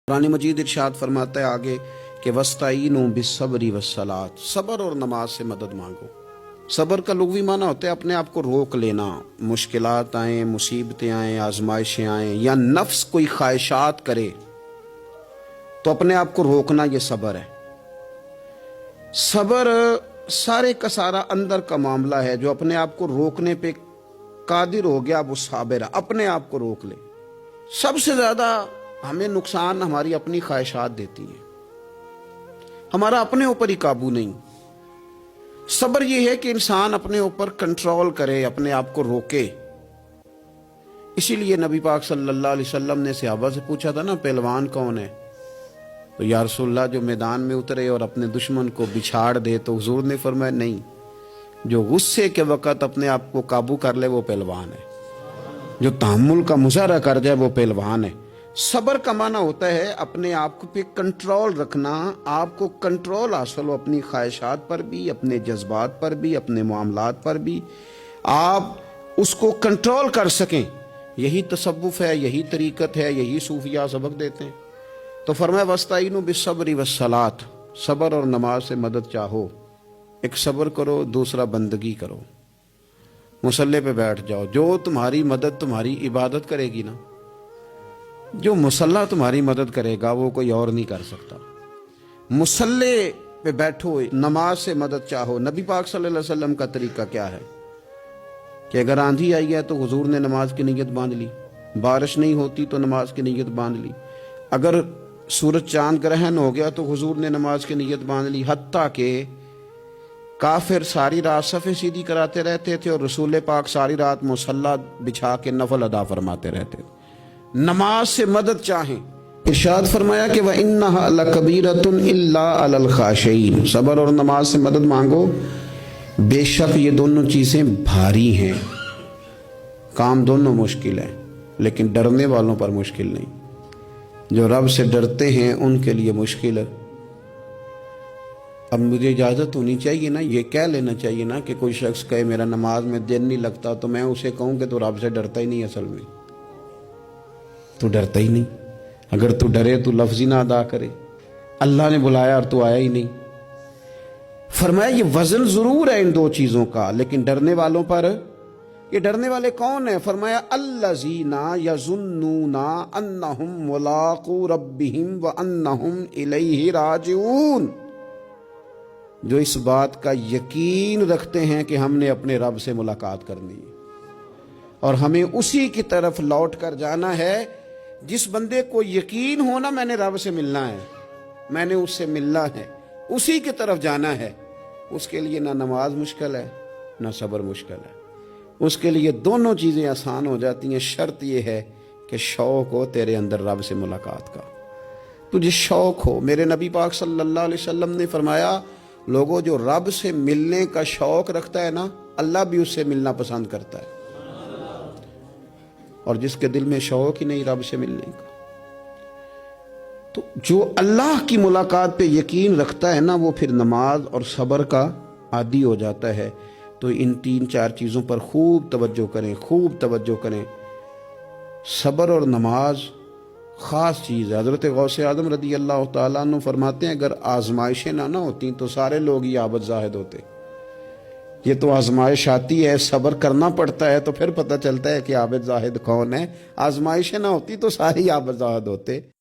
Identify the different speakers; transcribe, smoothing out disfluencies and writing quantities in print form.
Speaker 1: कुरान मजीद इरशाद फरमाता है आगे कि वस्ताईनु बिस्सब्रि वस्सलात, सब्र और नमाज से मदद मांगो। सब्र का लुग़वी माना होता है अपने आप को रोक लेना, मुश्किलात आए, मुसीबतें आए, आजमाइशें आए या नफ्स कोई ख्वाहिशात करे तो अपने आप को रोकना, ये सब्र है। सब्र सारे का सारा अंदर का मामला है। जो अपने आप को रोकने पे कादिर हो गया वो साबिर है, अपने आप को रोक ले। सबसे ज्यादा हमें नुकसान हमारी अपनी ख्वाहिशात देती है, हमारा अपने ऊपर ही काबू नहीं। सब्र यह है कि इंसान अपने ऊपर कंट्रोल करे, अपने आप को रोके। इसीलिए नबी पाक सल्लल्लाहु अलैहि वसल्लम ने सहाबा से पूछा था ना, पहलवान कौन है? तो या रसूलल्लाह जो मैदान में उतरे और अपने दुश्मन को बिछाड़ दे। तो हुजूर ने फरमाया नहीं, जो गुस्से के वक़्त अपने आप को काबू कर ले वो पहलवान है, जो तहम्मुल का मुजाहरा कर जाए वो पहलवान है। सब्र का माना होता है अपने आप को पे कंट्रोल रखना, आपको कंट्रोल हासिल हो अपनी ख्वाहिशात पर भी, अपने जज्बात पर भी, अपने मामलात पर भी, आप उसको कंट्रोल कर सकें। यही तसव्वुफ है, यही तरीकत है, यही सूफिया सबक देते हैं। तो फरमाया वस्ताईनु बिस्सब्रि वस्सलात, सब्र और नमाज से मदद चाहो। एक सब्र करो, दूसरा बंदगी करो। मुसल्ले पे बैठ जाओ। जो तुम्हारी मदद तुम्हारी इबादत करेगी ना, जो मुसल्ला तुम्हारी मदद करेगा वो कोई और नहीं कर सकता। मुसल्ले पे बैठो, नमाज से मदद चाहो। नबी पाक सल्लल्लाहु अलैहि वसल्लम का तरीका क्या है कि अगर आंधी आई है तो हुजूर ने नमाज की नीयत बांध ली, बारिश नहीं होती तो नमाज की नीयत बांध ली, अगर सूरज चांद ग्रहण हो गया तो हुजूर ने नमाज की नीयत बांध ली। हत्ता के काफिर सारी रात सफ़े सीधी कराते रहते थे और रसूल पाक सारी रात मुसल्ला बिछा के नफल अदा फरमाते रहते थे। नमाज से मदद चाहें। इरशाद फरमाया कि वह इन्नहा लकबीरतुन इल्ला अलल खाशिईन, सब्र और नमाज से मदद मांगो, बेशक ये दोनों चीज़ें भारी हैं। काम दोनों मुश्किल है, लेकिन डरने वालों पर मुश्किल नहीं। जो रब से डरते हैं उनके लिए मुश्किल है। अब मुझे इजाज़त होनी चाहिए ना, ये कह लेना चाहिए ना कि कोई शख्स कहे मेरा नमाज में दिन नहीं लगता, तो मैं उसे कहूँ कि तो रब से डरता ही नहीं, असल में तू डरता ही नहीं। अगर तू डरे तो लफ्ज़ ही ना अदा करे। अल्लाह ने बुलाया और तू आया ही नहीं। फरमाया ये वजन ज़रूर है इन दो चीज़ों का, लेकिन डरने वालों पर, ये डरने वाले कौन है? फरमाया अल्लज़ीना यज़ुन्नूना अन्नहुम मुलाक़ू रब्बिहिम व अन्नहुम इलैहि राजिऊन, जो इस बात का यकीन रखते हैं कि हमने अपने रब से मुलाकात करनी है और हमें उसी की तरफ लौट कर जाना है। जिस बंदे को यकीन हो ना मैंने रब से मिलना है, मैंने उससे मिलना है, उसी की तरफ जाना है, उसके लिए ना नमाज मुश्किल है ना सब्र मुश्किल है। उसके लिए दोनों चीज़ें आसान हो जाती हैं। शर्त यह है कि शौक़ हो तेरे अंदर रब से मुलाकात का, तुझे शौक़ हो। मेरे नबी पाक सल्लल्लाहु अलैहि वसल्लम ने फरमाया, लोगों जो रब से मिलने का शौक़ रखता है ना, अल्लाह भी उससे मिलना पसंद करता है। और जिसके दिल में शौक़ ही नहीं रब से मिलने का, तो जो अल्लाह की मुलाकात पे यकीन रखता है ना, वो फिर नमाज और सब्र का आदी हो जाता है। तो इन तीन चार चीज़ों पर खूब तवज्जो करें, खूब तवज्जो करें। सब्र और नमाज ख़ास चीज़ है। हज़रत गौसे आज़म रदी अल्लाह तआला अन्हु फरमाते हैं, अगर आजमाइशें ना होती तो सारे लोग ही आबद ज़ाहिद होते। ये तो आजमाइश आती है, सब्र करना पड़ता है, तो फिर पता चलता है कि आबिद ज़ाहिद कौन है। आजमाइशें ना होती तो सारे ही आबिद ज़ाहिद होते।